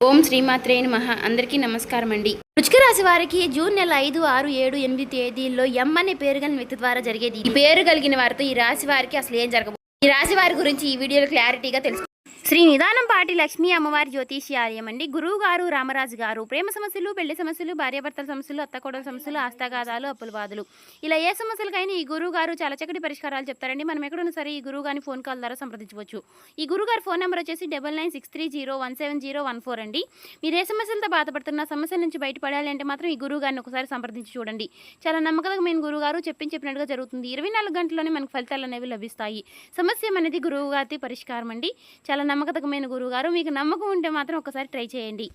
ఓం శ్రీమాత్రే నమః. అందరికీ నమస్కారం అండి. వృశ్చిక రాశి వారికి జూన్ నెల 5, 6, 7, 8 తేదీల్లో ఎం అనే పేరు కలిగిన వ్యక్తి ద్వారా జరిగేది. ఈ పేరు కలిగిన వారితో ఈ రాశి వారికి అసలు ఏం జరగబోతుంది, ఈ రాశి వారి గురించి ఈ వీడియోలో క్లారిటీగా తెలుసు. శ్రీ నిదానంపాటి లక్ష్మీ అమ్మవారి జ్యోతిష్యాలయం అండి. గురువు గారు రామరాజు గారు. ప్రేమ సమస్యలు, పెళ్లి సమస్యలు, భార్యాభర్తల సమస్యలు, అత్తకోడల సమస్యలు, ఆస్తాగాదాలు, అప్పుల బాధలు, ఇలా ఏ సమస్యలకైనా ఈ గురువు గారు చాలా చక్కటి పరిష్కారాలు చెప్తారండి. మనం ఎక్కడున్నా సరే ఈ గురువు గారిని ఫోన్ కాల్ ద్వారా సంప్రదించవచ్చు. ఈ గురువు గారి ఫోన్ నెంబర్ వచ్చేసి 9963017014 అండి. మీరు ఏ సమస్యలతో బాధపడుతున్న సమస్యల నుంచి బయటపడాలి అంటే మాత్రం ఈ గురువు గారిని ఒకసారి సంప్రదించి చూడండి. చాలా నమ్మకమైన గురువు గారు చెప్పినట్టుగా జరుగుతుంది. 24 గంటల్లోనే మనకు ఫలితాలు అనేవి లభిస్తాయి. సమస్య అనేది గురువు గారి పరిష్కారం అండి. చాలా నమ్మకమైన గురువు గారు. మీకు నమ్మకం ఉంటే మాత్రం ఒకసారి ట్రై చేయండి.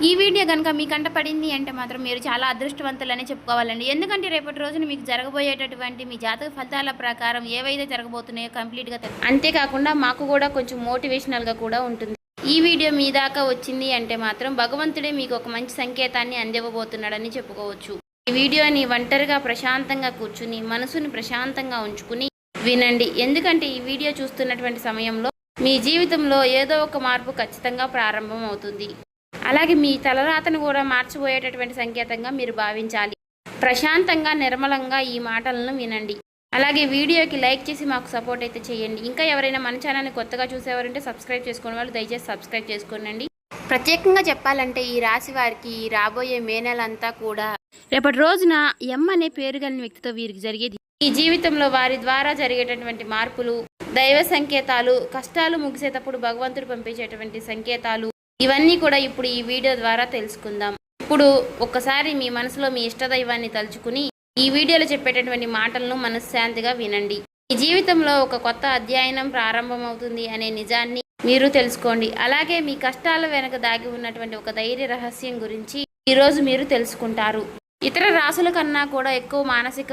ఈ వీడియో కనుక మీ కంట పడింది అంటే మాత్రం మీరు చాలా అదృష్టవంతులనే చెప్పుకోవాలండి. ఎందుకంటే రేపటి రోజున మీకు జరగబోయేటటువంటి మీ జాతక ఫలితాల ప్రకారం ఏవైతే జరగబోతున్నాయో కంప్లీట్గా అంతేకాకుండా మాకు కూడా కొంచెం మోటివేషనల్గా కూడా ఉంటుంది. ఈ వీడియో మీ దాకా వచ్చింది అంటే మాత్రం భగవంతుడే మీకు ఒక మంచి సంకేతాన్ని అందివ్వబోతున్నాడని చెప్పుకోవచ్చు. ఈ వీడియోని ఒంటరిగా ప్రశాంతంగా కూర్చుని మనసుని ప్రశాంతంగా ఉంచుకుని వినండి. ఎందుకంటే ఈ వీడియో చూస్తున్నటువంటి సమయంలో మీ జీవితంలో ఏదో ఒక మార్పు ఖచ్చితంగా ప్రారంభం అవుతుంది. అలాగే మీ తలరాతను కూడా మార్చిపోయేటటువంటి సంకేతంగా మీరు భావించాలి. ప్రశాంతంగా నిర్మలంగా ఈ మాటలను వినండి. అలాగే వీడియోకి లైక్ చేసి మాకు సపోర్ట్ అయితే చేయండి. ఇంకా ఎవరైనా మన ఛానల్ని కొత్తగా చూసేవారంటే సబ్స్క్రైబ్ చేసుకునే వాళ్ళు దయచేసి సబ్స్క్రైబ్ చేసుకోండి. ప్రత్యేకంగా చెప్పాలంటే ఈ రాశి వారికి రాబోయే మే నెలంతా కూడా రేపటి రోజున ఎం అనే పేరు కలిగిన వ్యక్తితో వీరికి జరిగేది. ఈ జీవితంలో వారి ద్వారా జరిగేటటువంటి మార్పులు, దైవ సంకేతాలు, కష్టాలు ముగిసేటప్పుడు భగవంతుడు పంపించేటువంటి సంకేతాలు, ఇవన్నీ కూడా ఇప్పుడు ఈ వీడియో ద్వారా తెలుసుకుందాం. ఇప్పుడు ఒక్కసారి మీ మనసులో మీ ఇష్టదైవాన్ని తలుచుకుని ఈ వీడియోలో చెప్పేటటువంటి మాటలను మనశ్శాంతిగా వినండి. ఈ జీవితంలో ఒక కొత్త అధ్యయనం ప్రారంభమవుతుంది అనే నిజాన్ని మీరు తెలుసుకోండి. అలాగే మీ కష్టాల వెనక దాగి ఉన్నటువంటి ఒక ధైర్య రహస్యం గురించి ఈరోజు మీరు తెలుసుకుంటారు. ఇతర రాశుల కన్నా కూడా ఎక్కువ మానసిక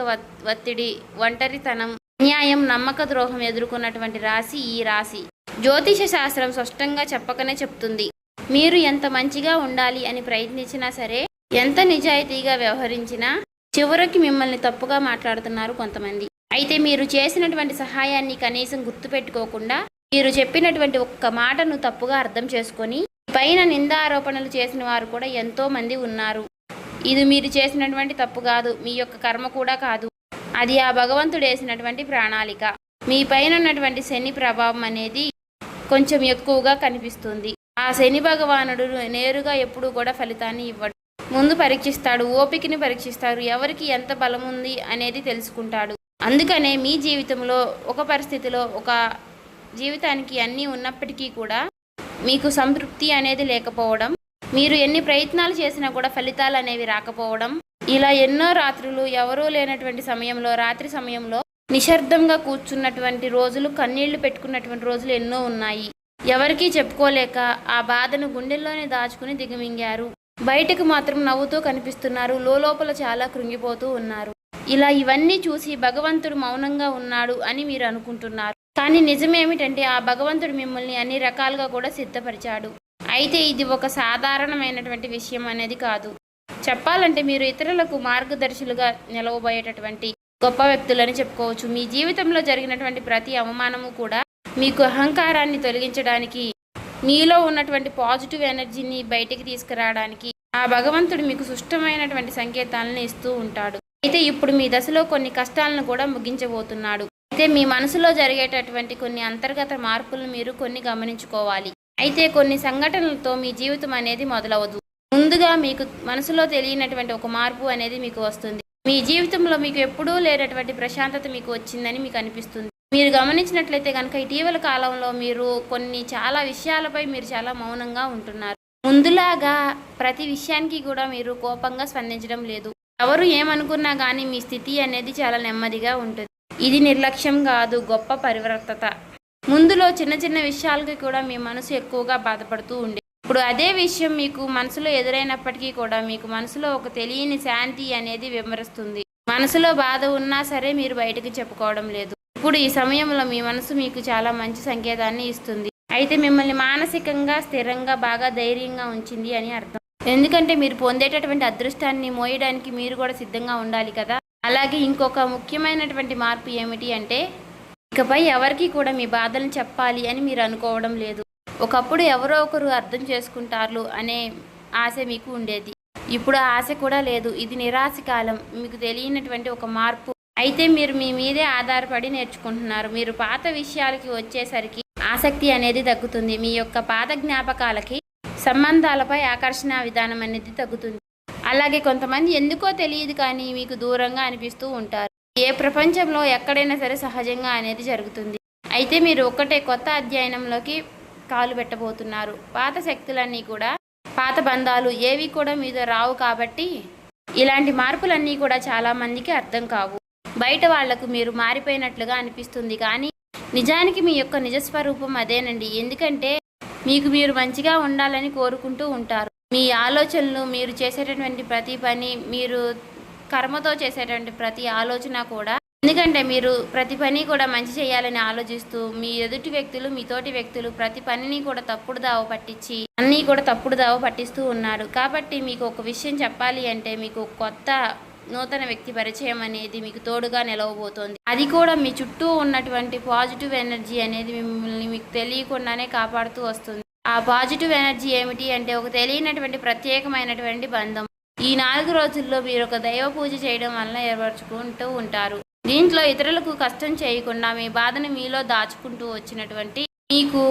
ఒత్తిడి, ఒంటరితనం, అన్యాయం, నమ్మక ద్రోహం ఎదుర్కొన్నటువంటి రాశి ఈ రాశి. జ్యోతిష శాస్త్రం స్పష్టంగా చెప్పకనే చెప్తుంది. మీరు ఎంత మంచిగా ఉండాలి అని ప్రయత్నించినా సరే, ఎంత నిజాయితీగా వ్యవహరించినా చివరికి మిమ్మల్ని తప్పుగా మాట్లాడుతున్నారు కొంతమంది. అయితే మీరు చేసినటువంటి సహాయాన్ని కనీసం గుర్తుపెట్టుకోకుండా మీరు చెప్పినటువంటి ఒక్క మాటను తప్పుగా అర్థం చేసుకొని పైన నిందారోపణలు చేసిన వారు కూడా ఎంతో మంది ఉన్నారు. ఇది మీరు చేసినటువంటి తప్పు కాదు, మీ యొక్క కర్మ కూడా కాదు, అది ఆ భగవంతుడు వేసినటువంటి ప్రణాళిక. మీ పైన ఉన్నటువంటి శని ప్రభావం అనేది కొంచెం ఎక్కువగా కనిపిస్తుంది. ఆ శని భగవానుడు నేరుగా ఎప్పుడు కూడా ఫలితాన్ని ఇవ్వడు. ముందు పరీక్షిస్తాడు, ఓపికని పరీక్షిస్తాడు, ఎవరికి ఎంత బలం ఉంది అనేది తెలుసుకుంటాడు. అందుకనే మీ జీవితంలో ఒక పరిస్థితిలో ఒక జీవితానికి అన్నీ ఉన్నప్పటికీ కూడా మీకు సంతృప్తి అనేది లేకపోవడం, మీరు ఎన్ని ప్రయత్నాలు చేసినా కూడా ఫలితాలు అనేవి రాకపోవడం, ఇలా ఎన్నో రాత్రులు ఎవరూ లేనటువంటి సమయంలో, రాత్రి సమయంలో నిశ్శబ్దంగా కూర్చున్నటువంటి రోజులు, కన్నీళ్లు పెట్టుకున్నటువంటి రోజులు ఎన్నో ఉన్నాయి. ఎవరికీ చెప్పుకోలేక ఆ బాధను గుండెల్లోనే దాచుకుని దిగమింగారు. బయటకు మాత్రం నవ్వుతూ కనిపిస్తున్నారు, లోపల చాలా కృంగిపోతూ ఉన్నారు. ఇలా ఇవన్నీ చూసి భగవంతుడు మౌనంగా ఉన్నాడు అని మీరు అనుకుంటున్నారు. కానీ నిజమేమిటంటే ఆ భగవంతుడు మిమ్మల్ని అన్ని రకాలుగా కూడా సిద్ధపరిచాడు. అయితే ఇది ఒక సాధారణమైనటువంటి విషయం అనేది కాదు. చెప్పాలంటే మీరు ఇతరులకు మార్గదర్శులుగా నిలవబోయేటటువంటి గొప్ప వ్యక్తులని చెప్పుకోవచ్చు. మీ జీవితంలో జరిగినటువంటి ప్రతి అవమానము కూడా మీకు అహంకారాన్ని తొలగించడానికి, మీలో ఉన్నటువంటి పాజిటివ్ ఎనర్జీని బయటికి తీసుకురావడానికి ఆ భగవంతుడు మీకు సుష్టమైనటువంటి సంకేతాలను ఇస్తూ ఉంటాడు. అయితే ఇప్పుడు మీ దశలో కొన్ని కష్టాలను కూడా ముగించబోతున్నాడు. అయితే మీ మనసులో జరిగేటటువంటి కొన్ని అంతర్గత మార్పులను మీరు కొన్ని గమనించుకోవాలి. అయితే కొన్ని సంఘటనలతో మీ జీవితం అనేది మొదలవదు. ముందుగా మీకు మనసులో తెలియనటువంటి ఒక మార్పు అనేది మీకు వస్తుంది. మీ జీవితంలో మీకు ఎప్పుడూ లేనటువంటి ప్రశాంతత మీకు వచ్చిందని మీకు అనిపిస్తుంది. మీరు గమనించినట్లయితే కనుక ఇటీవల కాలంలో మీరు చాలా విషయాలపై మీరు చాలా మౌనంగా ఉంటున్నారు. ముందులాగా ప్రతి విషయానికి కూడా మీరు కోపంగా స్పందించడం లేదు. ఎవరు ఏమనుకున్నా కానీ మీ స్థితి అనేది చాలా నెమ్మదిగా ఉంటుంది. ఇది నిర్లక్ష్యం కాదు, గొప్ప పరివర్తత. ముందులో చిన్న చిన్న విషయాలకి కూడా మీ మనసు ఎక్కువగా బాధపడుతూ ఉండే, ఇప్పుడు అదే విషయం మీకు మనసులో ఎదురైనప్పటికీ కూడా మీకు మనసులో ఒక తెలియని శాంతి అనేది విమరిస్తుంది. మనసులో బాధ ఉన్నా సరే మీరు బయటకు చెప్పుకోవడం లేదు. ఇప్పుడు ఈ సమయంలో మీ మనసు మీకు చాలా మంచి సంకేతాన్ని ఇస్తుంది. అయితే మిమ్మల్ని మానసికంగా స్థిరంగా బాగా ధైర్యంగా ఉంచింది అని అర్థం. ఎందుకంటే మీరు పొందేటటువంటి అదృష్టాన్ని మోయడానికి మీరు కూడా సిద్ధంగా ఉండాలి కదా. అలాగే ఇంకొక ముఖ్యమైనటువంటి మార్పు ఏమిటి అంటే, ఇకపై ఎవరికి కూడా మీ బాధలను చెప్పాలి అని మీరు అనుకోవడం లేదు. ఒకప్పుడు ఎవరో ఒకరు అర్థం చేసుకుంటారు అనే ఆశ మీకు ఉండేది. ఇప్పుడు ఆ ఆశ కూడా లేదు. ఇది నిరాశ కాలం. మీకు తెలియనటువంటి ఒక మార్పు. అయితే మీరు మీ మీదే ఆధారపడి నేర్చుకుంటున్నారు. మీరు పాత విషయాలకి వచ్చేసరికి ఆసక్తి అనేది తగ్గుతుంది. మీ యొక్క పాత జ్ఞాపకాలకి, సంబంధాలపై ఆకర్షణ విధానం అనేది తగ్గుతుంది. అలాగే కొంతమంది ఎందుకో తెలియదు కానీ మీకు దూరంగా అనిపిస్తూ ఉంటారు. ఏ ప్రపంచంలో ఎక్కడైనా సరే సహజంగా అనేది జరుగుతుంది. అయితే మీరు ఒక్కటే కొత్త అధ్యయనంలోకి కాలు పెట్టబోతున్నారు. పాత శక్తులన్నీ కూడా, పాత బంధాలు ఏవి కూడా మీతో రావు. కాబట్టి ఇలాంటి మార్పులన్నీ కూడా చాలామందికి అర్థం కావు. బయట వాళ్లకు మీరు మారిపోయినట్లుగా అనిపిస్తుంది కానీ నిజానికి మీ యొక్క నిజస్వరూపం అదేనండి. ఎందుకంటే మీకు మీరు మంచిగా ఉండాలని కోరుకుంటూ ఉంటారు. మీ ఆలోచనలు, మీరు చేసేటటువంటి ప్రతి పని, మీరు కర్మతో చేసేటువంటి ప్రతి ఆలోచన కూడా, ఎందుకంటే మీరు ప్రతి పని కూడా మంచి చేయాలని ఆలోచిస్తూ మీ ఎదుటి వ్యక్తులు, మీ తోటి వ్యక్తులు ప్రతి పనిని కూడా తప్పుడు దావ పట్టించి అన్నీ కూడా తప్పుడు దావ పట్టిస్తూ ఉన్నారు. కాబట్టి మీకు ఒక విషయం చెప్పాలి అంటే మీకు కొత్త నూతన వ్యక్తి పరిచయం అనేది మీకు తోడుగా నిలవబోతోంది. అది కూడా మీ చుట్టూ ఉన్నటువంటి పాజిటివ్ ఎనర్జీ అనేది మిమ్మల్ని మీకు తెలియకుండానే కాపాడుతూ వస్తుంది. ఆ పాజిటివ్ ఎనర్జీ ఏమిటి అంటే ఒక తెలియనటువంటి ప్రత్యేకమైనటువంటి బంధం. ఈ 4 రోజుల్లో మీరు ఒక దైవ పూజ చేయడం వల్ల ఏర్పరచుకుంటూ ఉంటారు. దీంట్లో ఇతరులకు కష్టం చేయకుండా మీ బాధను మీలో దాచుకుంటూ వచ్చినటువంటి మీకు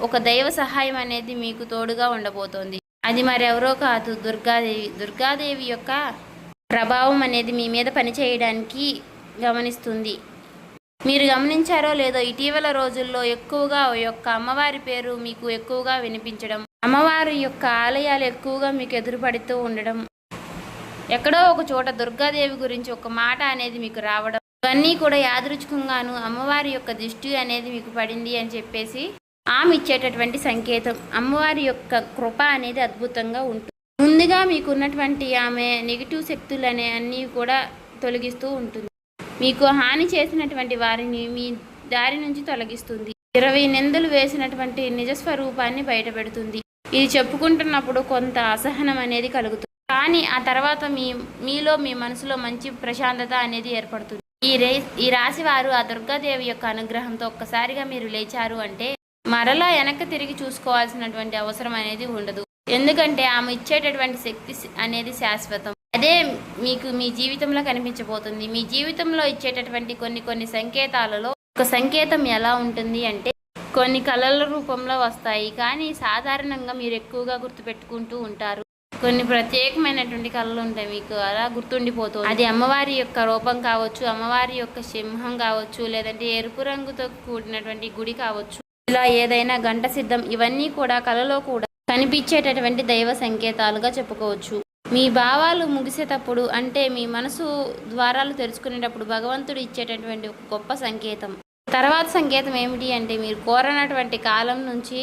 ఒక దైవ సహాయం అనేది మీకు తోడుగా ఉండబోతోంది. అది మరెవరో కాదు, దుర్గాదేవి. దుర్గాదేవి యొక్క ప్రభావం అనేది మీ మీద పనిచేయడానికి గమనిస్తుంది. మీరు గమనించారో లేదో ఇటీవల రోజుల్లో ఎక్కువగా యొక్క అమ్మవారి పేరు మీకు ఎక్కువగా వినిపించడం, అమ్మవారి యొక్క ఆలయాలు ఎక్కువగా మీకు ఎదురుపడుతూ ఉండడం, ఎక్కడో ఒక చోట దుర్గాదేవి గురించి ఒక మాట అనేది మీకు రావడం, ఇవన్నీ కూడా యాదృచ్ఛికంగాను అమ్మవారి యొక్క దృష్టి అనేది మీకు పడింది అని చెప్పేసి ఆమె ఇచ్చేటటువంటి సంకేతం. అమ్మవారి యొక్క కృప అనేది అద్భుతంగా ఉంటుంది. ముందుగా మీకున్నటువంటి ఆమె నెగిటివ్ శక్తులు అనే అన్నీ కూడా తొలగిస్తూ ఉంటుంది. మీకు హాని చేసినటువంటి వారిని మీ దారి నుంచి తొలగిస్తుంది. 20 నిందలు వేసినటువంటి నిజస్వరూపాన్ని బయటపెడుతుంది. ఇది చెప్పుకుంటున్నప్పుడు కొంత అసహనం అనేది కలుగుతుంది. కానీ ఆ తర్వాత మీలో మీ మనసులో మంచి ప్రశాంతత అనేది ఏర్పడుతుంది. ఈ రాశి వారు ఆ దుర్గాదేవి యొక్క అనుగ్రహంతో ఒక్కసారిగా మీరు లేచారు అంటే మరలా వెనక్కి తిరిగి చూసుకోవాల్సినటువంటి అవసరం అనేది ఉండదు. ఎందుకంటే ఆమె ఇచ్చేటటువంటి శక్తి అనేది శాశ్వతం. అదే మీకు మీ జీవితంలో కనిపించబోతుంది. మీ జీవితంలో ఇచ్చేటటువంటి కొన్ని సంకేతాలలో ఒక సంకేతం ఎలా ఉంటుంది అంటే కొన్ని కళల రూపంలో వస్తాయి. కానీ సాధారణంగా మీరు ఎక్కువగా గుర్తుపెట్టుకుంటూ ఉంటారు. కొన్ని ప్రత్యేకమైనటువంటి కళలు ఉంటాయి, మీకు అలా గుర్తుండిపోతుంది. అది అమ్మవారి యొక్క రూపం కావచ్చు, అమ్మవారి యొక్క సింహం కావచ్చు, లేదంటే ఎరుపు రంగుతో కూడినటువంటి గుడి కావచ్చు, ఇలా ఏదైనా గంట సిద్ధం, ఇవన్నీ కూడా కళలో కూడా కనిపించేటటువంటి దైవ సంకేతాలుగా చెప్పుకోవచ్చు. మీ భావాలు ముగిసేటప్పుడు అంటే మీ మనసు ద్వారాలు తెరుచుకునేటప్పుడు భగవంతుడు ఇచ్చేటటువంటి ఒక గొప్ప సంకేతం. తర్వాత సంకేతం ఏమిటి అంటే మీరు కోరనటువంటి కాలం నుంచి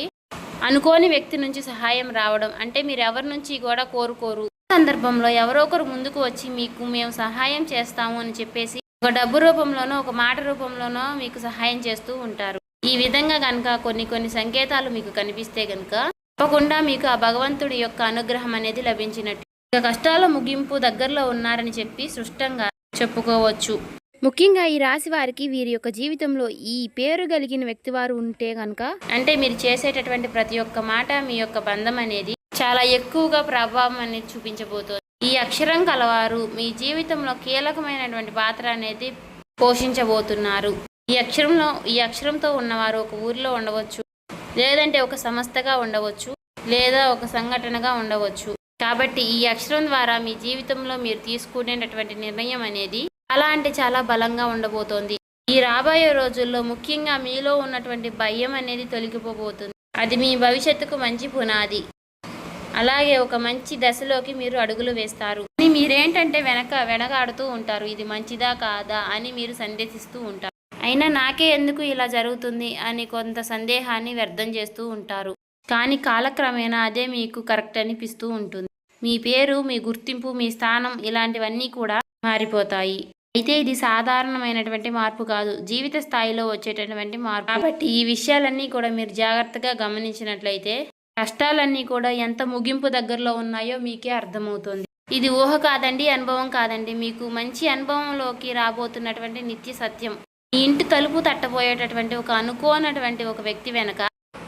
అనుకోని వ్యక్తి నుంచి సహాయం రావడం. అంటే మీరు ఎవరి నుంచి కూడా కోరుకోరు, సందర్భంలో ఎవరో ఒకరు ముందుకు వచ్చి మీకు మేము సహాయం చేస్తాము అని చెప్పేసి ఒక డబ్బు రూపంలోనో ఒక మాట రూపంలోనో మీకు సహాయం చేస్తూ ఉంటారు. ఈ విధంగా కనుక కొన్ని సంకేతాలు మీకు కనిపిస్తే కనుక తప్పకుండా మీకు ఆ భగవంతుడి యొక్క అనుగ్రహం అనేది లభించినట్టు. ఇక కష్టాల ముగింపు దగ్గరలో ఉన్నారని చెప్పి స్పష్టంగా చెప్పుకోవచ్చు. ముఖ్యంగా ఈ రాశి వారికి వీరి యొక్క జీవితంలో ఈ పేరు కలిగిన వ్యక్తి వారు ఉంటే కనుక అంటే మీరు చేసేటటువంటి ప్రతి ఒక్క మాట మీ యొక్క బంధం అనేది చాలా ఎక్కువగా ప్రభావం అనేది చూపించబోతోంది. ఈ అక్షరం కలవారు మీ జీవితంలో కీలకమైనటువంటి పాత్ర అనేది పోషించబోతున్నారు. ఈ అక్షరంతో ఉన్నవారు ఒక ఊరిలో ఉండవచ్చు, లేదంటే ఒక సంస్థగా ఉండవచ్చు, లేదా ఒక సంఘటనగా ఉండవచ్చు. కాబట్టి ఈ అక్షరం ద్వారా మీ జీవితంలో మీరు తీసుకునేటటువంటి నిర్ణయం అనేది చాలా అంటే చాలా బలంగా ఉండబోతోంది. ఈ రాబోయే రోజుల్లో ముఖ్యంగా మీలో ఉన్నటువంటి భయం అనేది తొలగిపోబోతుంది. అది మీ భవిష్యత్తుకు మంచి పునాది. అలాగే ఒక మంచి దశలోకి మీరు అడుగులు వేస్తారు. మీరేంటంటే వెనకాడుతూ ఉంటారు, ఇది మంచిదా కాదా అని మీరు సందేహిస్తూ ఉంటారు. అయినా నాకే ఎందుకు ఇలా జరుగుతుంది అని కొంత సందేహాన్ని వ్యర్థం చేస్తూ ఉంటారు. కానీ కాలక్రమేణా అదే మీకు కరెక్ట్ అనిపిస్తూ ఉంటుంది. మీ పేరు, మీ గుర్తింపు, మీ స్థానం ఇలాంటివన్నీ కూడా మారిపోతాయి. అయితే ఇది సాధారణమైనటువంటి మార్పు కాదు, జీవిత స్థాయిలో వచ్చేటటువంటి మార్పు. కాబట్టి ఈ విషయాలన్నీ కూడా మీరు జాగ్రత్తగా గమనించినట్లయితే కష్టాలన్నీ కూడా ఎంత ముగింపు దగ్గరలో ఉన్నాయో మీకే అర్థమవుతుంది. ఇది ఊహ కాదండి, అనుభవం కాదండి, మీకు మంచి అనుభవంలోకి రాబోతున్నటువంటి నిత్య సత్యం. మీ ఇంటి తలుపు తట్టబోయేటటువంటి ఒక అనుకోనటువంటి ఒక వ్యక్తి వెనక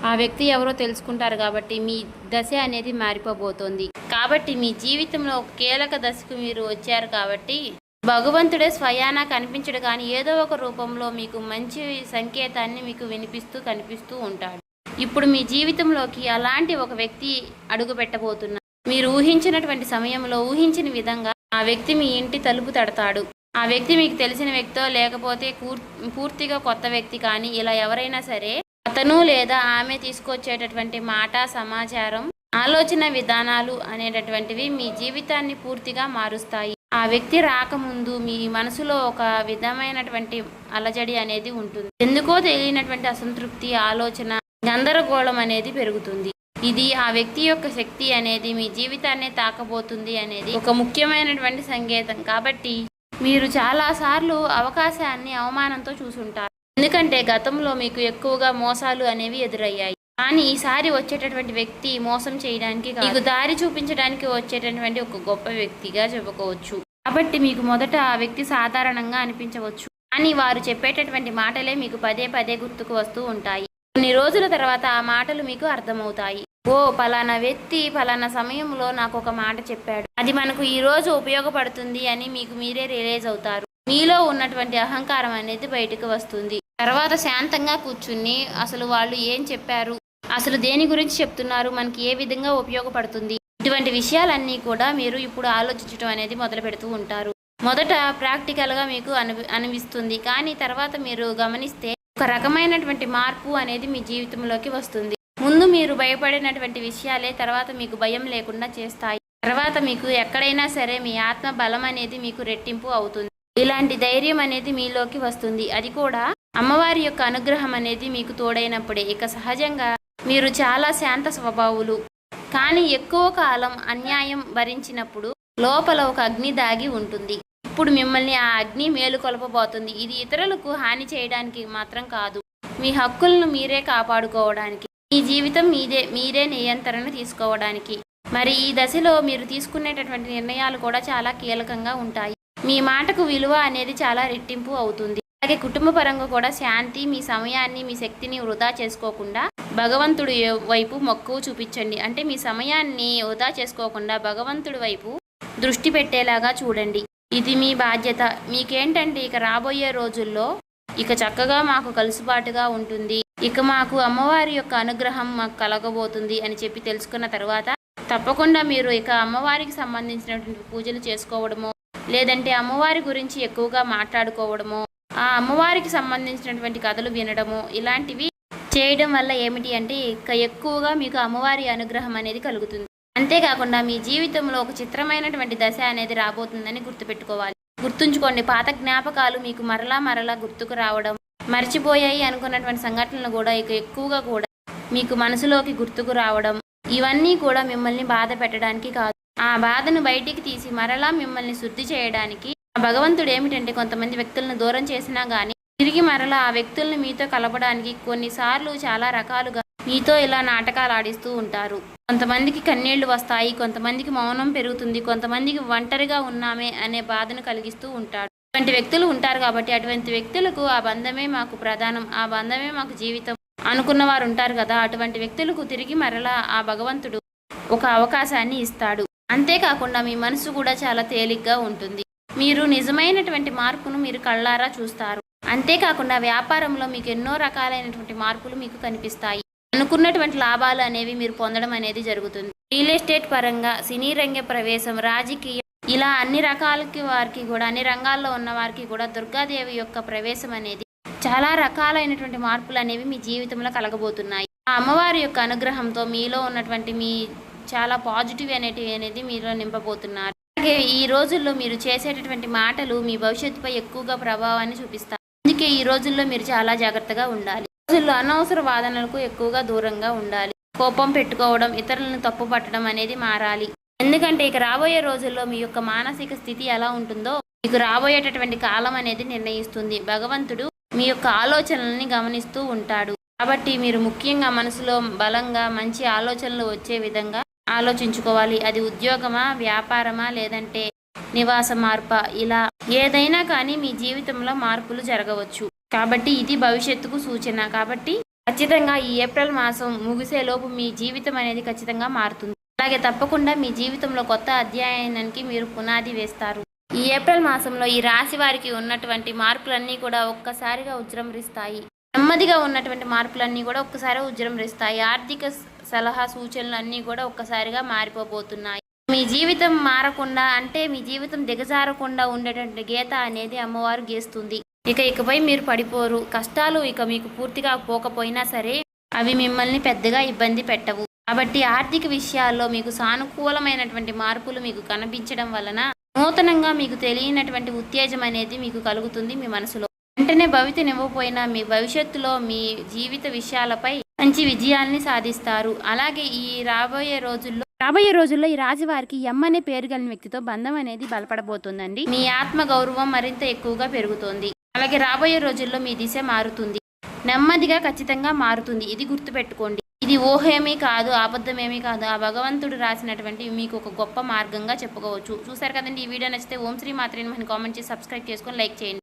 ఆ వ్యక్తి ఎవరో తెలుసుకుంటారు కాబట్టి మీ దశ అనేది మారిపోబోతోంది. కాబట్టి మీ జీవితంలో ఒక కీలక దశకు మీరు వచ్చారు కాబట్టి భగవంతుడే స్వయానా కనిపించడు కానీ ఏదో ఒక రూపంలో మీకు మంచి సంకేతాన్ని మీకు వినిపిస్తూ కనిపిస్తూ ఉంటాడు. ఇప్పుడు మీ జీవితంలోకి అలాంటి ఒక వ్యక్తి అడుగు పెట్టబోతున్నారు. మీరు ఊహించినటువంటి సమయంలో ఊహించిన విధంగా ఆ వ్యక్తి మీ ఇంటి తలుపు తడతాడు. ఆ వ్యక్తి మీకు తెలిసిన వ్యక్తో లేకపోతే పూర్తిగా కొత్త వ్యక్తి కానీ ఇలా ఎవరైనా సరే అతను లేదా ఆమె తీసుకొచ్చేటటువంటి మాట, సమాచారం, ఆలోచన విధానాలు అనేటటువంటివి మీ జీవితాన్ని పూర్తిగా మారుస్తాయి. ఆ వ్యక్తి రాకముందు మీ మనసులో ఒక విధమైనటువంటి అలజడి అనేది ఉంటుంది. ఎందుకో తెలియనటువంటి అసంతృప్తి, ఆలోచన, గందరగోళం అనేది పెరుగుతుంది. ఇది ఆ వ్యక్తి యొక్క శక్తి అనేది మీ జీవితాన్ని తాకబోతుంది అనేది ఒక ముఖ్యమైనటువంటి సంకేతం. కాబట్టి మీరు చాలాసార్లు అవకాశాన్ని అవమానంతో చూసుంటారు. ఎందుకంటే గతంలో మీకు ఎక్కువగా మోసాలు అనేవి ఎదురయ్యాయి. కానీ ఈసారి వచ్చేటటువంటి వ్యక్తి మోసం చేయడానికి మీకు దారి చూపించడానికి వచ్చేటటువంటి ఒక గొప్ప వ్యక్తిగా చెప్పుకోవచ్చు. కాబట్టి మీకు మొదట ఆ వ్యక్తి సాధారణంగా అనిపించవచ్చు, కానీ వారు చెప్పేటటువంటి మాటలే మీకు పదే పదే గుర్తుకు వస్తూ ఉంటాయి. కొన్ని రోజుల తర్వాత ఆ మాటలు మీకు అర్థమవుతాయి. ఓ పలానా వ్యక్తి పలానా సమయంలో నాకు ఒక మాట చెప్పాడు, అది మనకు ఈ రోజు ఉపయోగపడుతుంది అని మీకు మీరే రియలైజ్ అవుతారు. మీలో ఉన్నటువంటి అహంకారం అనేది బయటకు వస్తుంది. తర్వాత శాంతంగా కూర్చుని అసలు వాళ్ళు ఏం చెప్పారు, అసలు దేని గురించి చెప్తున్నారు, మనకి ఏ విధంగా ఉపయోగపడుతుంది, ఇటువంటి విషయాలన్నీ కూడా మీరు ఇప్పుడు ఆలోచించడం అనేది మొదలు పెడుతూ ఉంటారు. మొదట ప్రాక్టికల్గా మీకు అనిపిస్తుంది, కానీ తర్వాత మీరు గమనిస్తే ఒక రకమైనటువంటి మార్పు అనేది మీ జీవితంలోకి వస్తుంది. ముందు మీరు భయపడినటువంటి విషయాలే తర్వాత మీకు భయం లేకుండా చేస్తాయి. తర్వాత మీకు ఎక్కడైనా సరే మీ ఆత్మ బలం అనేది మీకు రెట్టింపు అవుతుంది. ఇలాంటి ధైర్యం అనేది మీలోకి వస్తుంది. అది కూడా అమ్మవారి యొక్క అనుగ్రహం అనేది మీకు తోడైనప్పుడే. ఇక సహజంగా మీరు చాలా శాంత స్వభావులు, కానీ ఎక్కువ కాలం అన్యాయం భరించినప్పుడు లోపల ఒక అగ్ని దాగి ఉంటుంది. ఇప్పుడు మిమ్మల్ని ఆ అగ్ని మేలుకొల్పబోతుంది. ఇది ఇతరులకు హాని చేయడానికి మాత్రం కాదు, మీ హక్కులను మీరే కాపాడుకోవడానికి, మీ జీవితం మీరే నియంత్రణ తీసుకోవడానికి. మరి ఈ దశలో మీరు తీసుకునేటటువంటి నిర్ణయాలు కూడా చాలా కీలకంగా ఉంటాయి. మీ మాటకు విలువ అనేది చాలా రెట్టింపు అవుతుంది. అలాగే కుటుంబ పరంగా కూడా శాంతి, మీ సమయాన్ని, మీ శక్తిని వృధా చేసుకోకుండా భగవంతుడి వైపు మక్కువ చూపించండి. అంటే మీ సమయాన్ని వృధా చేసుకోకుండా భగవంతుడి వైపు దృష్టి పెట్టేలాగా చూడండి. ఇది మీ బాధ్యత. మీకేంటంటే ఇక రాబోయే రోజుల్లో ఇక చక్కగా మాకు కలుసుబాటుగా ఉంటుంది, ఇక మాకు అమ్మవారి యొక్క అనుగ్రహం మాకు కలగబోతుంది అని చెప్పి తెలుసుకున్న తర్వాత తప్పకుండా మీరు ఇక అమ్మవారికి సంబంధించినటువంటి పూజలు చేసుకోవడమో, లేదంటే అమ్మవారి గురించి ఎక్కువగా మాట్లాడుకోవడమో, ఆ అమ్మవారికి సంబంధించినటువంటి కథలు వినడము, ఇలాంటివి చేయడం వల్ల ఏమిటి అంటే ఇక ఎక్కువగా మీకు అమ్మవారి అనుగ్రహం అనేది కలుగుతుంది. అంతేకాకుండా మీ జీవితంలో ఒక చిత్రమైనటువంటి దశ అనేది రాబోతుందని గుర్తుపెట్టుకోవాలి. గుర్తుంచుకోండి, పాత జ్ఞాపకాలు మీకు మరలా గుర్తుకు రావడం, మర్చిపోయాయి అనుకున్నటువంటి సంఘటనలు కూడా ఇక ఎక్కువగా కూడా మీకు మనసులోకి గుర్తుకు రావడం, ఇవన్నీ కూడా మిమ్మల్ని బాధ పెట్టడానికి కాదు, ఆ బాధను బయటికి తీసి మరలా మిమ్మల్ని శుద్ధి చేయడానికి. భగవంతుడు ఏమిటంటే కొంతమంది వ్యక్తులను దూరం చేసినా కానీ తిరిగి మరలా ఆ వ్యక్తులను మీతో కలపడానికి కొన్నిసార్లు చాలా రకాలుగా మీతో ఇలా నాటకాలు ఆడిస్తూ ఉంటారు. కొంతమందికి కన్నీళ్లు వస్తాయి, కొంతమందికి మౌనం పెరుగుతుంది, కొంతమందికి ఒంటరిగా ఉన్నామే అనే బాధను కలిగిస్తూ ఉంటాడు. అటువంటి వ్యక్తులు ఉంటారు. కాబట్టి అటువంటి వ్యక్తులకు ఆ బంధమే మాకు ప్రధానం, ఆ బంధమే మాకు జీవితం అనుకున్న వారు ఉంటారు కదా, అటువంటి వ్యక్తులకు తిరిగి మరలా ఆ భగవంతుడు ఒక అవకాశాన్ని ఇస్తాడు. అంతేకాకుండా మీ మనసు కూడా చాలా తేలిగ్గా ఉంటుంది. మీరు నిజమైనటువంటి మార్పును మీరు కళ్ళారా చూస్తారు. అంతేకాకుండా వ్యాపారంలో మీకు ఎన్నో రకాలైనటువంటి మార్పులు మీకు కనిపిస్తాయి. అనుకున్నటువంటి లాభాలు అనేవి మీరు పొందడం అనేది జరుగుతుంది. రియల్ ఎస్టేట్ పరంగా, సినీ రంగ ప్రవేశం, రాజకీయం, ఇలా అన్ని రకాలకి వారికి కూడా, అన్ని రంగాల్లో ఉన్న వారికి కూడా దుర్గాదేవి యొక్క ప్రవేశం అనేది చాలా రకాలైనటువంటి మార్పులు అనేవి మీ జీవితంలో కలగబోతున్నాయి. ఆ అమ్మవారి యొక్క అనుగ్రహంతో మీలో ఉన్నటువంటి మీ చాలా పాజిటివ్ అనేది మీలో నింపబోతున్నారు. అలాగే ఈ రోజుల్లో మీరు చేసేటటువంటి మాటలు మీ భవిష్యత్తుపై ఎక్కువగా ప్రభావాన్ని చూపిస్తాయి. అందుకే ఈ రోజుల్లో మీరు చాలా జాగ్రత్తగా ఉండాలి. రోజుల్లో అనవసర వాదనలకు ఎక్కువగా దూరంగా ఉండాలి. కోపం పెట్టుకోవడం, ఇతరులను తప్పు పట్టడం అనేది మారాలి. ఎందుకంటే ఇక రాబోయే రోజుల్లో మీ యొక్క మానసిక స్థితి ఎలా ఉంటుందో మీకు రాబోయేటటువంటి కాలం అనేది నిర్ణయిస్తుంది. భగవంతుడు మీ యొక్క ఆలోచనల్ని గమనిస్తూ ఉంటాడు. కాబట్టి మీరు ముఖ్యంగా మనసులో బలంగా మంచి ఆలోచనలు వచ్చే విధంగా ఆలోచించుకోవాలి. అది ఉద్యోగమా, వ్యాపారమా, లేదంటే నివాస మార్ప, ఇలా ఏదైనా కానీ మీ జీవితంలో మార్పులు జరగవచ్చు. కాబట్టి ఇది భవిష్యత్తుకు సూచన. కాబట్టి ఖచ్చితంగా ఈ ఏప్రిల్ మాసం ముగిసేలోపు మీ జీవితం అనేది ఖచ్చితంగా మారుతుంది. అలాగే తప్పకుండా మీ జీవితంలో కొత్త అధ్యాయానికి మీరు పునాది వేస్తారు. ఈ ఏప్రిల్ మాసంలో ఈ రాశి వారికి ఉన్నటువంటి మార్పులన్నీ కూడా ఒక్కసారిగా ఉజృంభిస్తాయి. నెమ్మదిగా ఉన్నటువంటి మార్పులన్నీ కూడా ఒక్కసారి ఉజృంభిస్తాయి. ఆర్థిక సలహా సూచనలు అన్నీ కూడా ఒక్కసారిగా మారిపోబోతున్నాయి. మీ జీవితం మారకుండా అంటే మీ జీవితం దిగజారకుండా ఉండేటువంటి గీత అనేది అమ్మవారు గీస్తుంది. ఇకపై మీరు పడిపోరు. కష్టాలు ఇక మీకు పూర్తిగా పోకపోయినా సరే అవి మిమ్మల్ని పెద్దగా ఇబ్బంది పెట్టవు. కాబట్టి ఆర్థిక విషయాల్లో మీకు సానుకూలమైనటువంటి మార్పులు మీకు కనిపించడం వలన నూతనంగా మీకు తెలియనటువంటి ఉత్తేజం అనేది మీకు కలుగుతుంది మీ మనసులో. వెంటనే భవితనివ్వకపోయినా మీ భవిష్యత్తులో మీ జీవిత విషయాలపై మంచి విజయాల్ని సాధిస్తారు. అలాగే ఈ రాబోయే రోజుల్లో ఈ రాశి వారికి ఎం అనే పేరు కలిగిన వ్యక్తితో బంధం అనేది బలపడబోతుందండి. మీ ఆత్మ గౌరవం మరింత ఎక్కువగా పెరుగుతోంది. అలాగే రాబోయే రోజుల్లో మీ దిశ మారుతుంది. నెమ్మదిగా ఖచ్చితంగా మారుతుంది. ఇది గుర్తుపెట్టుకోండి. ఇది ఊహేమీ కాదు, అబద్ధమేమీ కాదు. ఆ భగవంతుడు రాసినటువంటి మీకు ఒక గొప్ప మార్గంగా చెప్పుకోవచ్చు. చూసారు కదండి. ఈ వీడియో నచ్చితే ఓం శ్రీ మాత్రే నమః కామెంట్ చేసి సబ్స్క్రైబ్ చేసుకొని లైక్ చేయండి.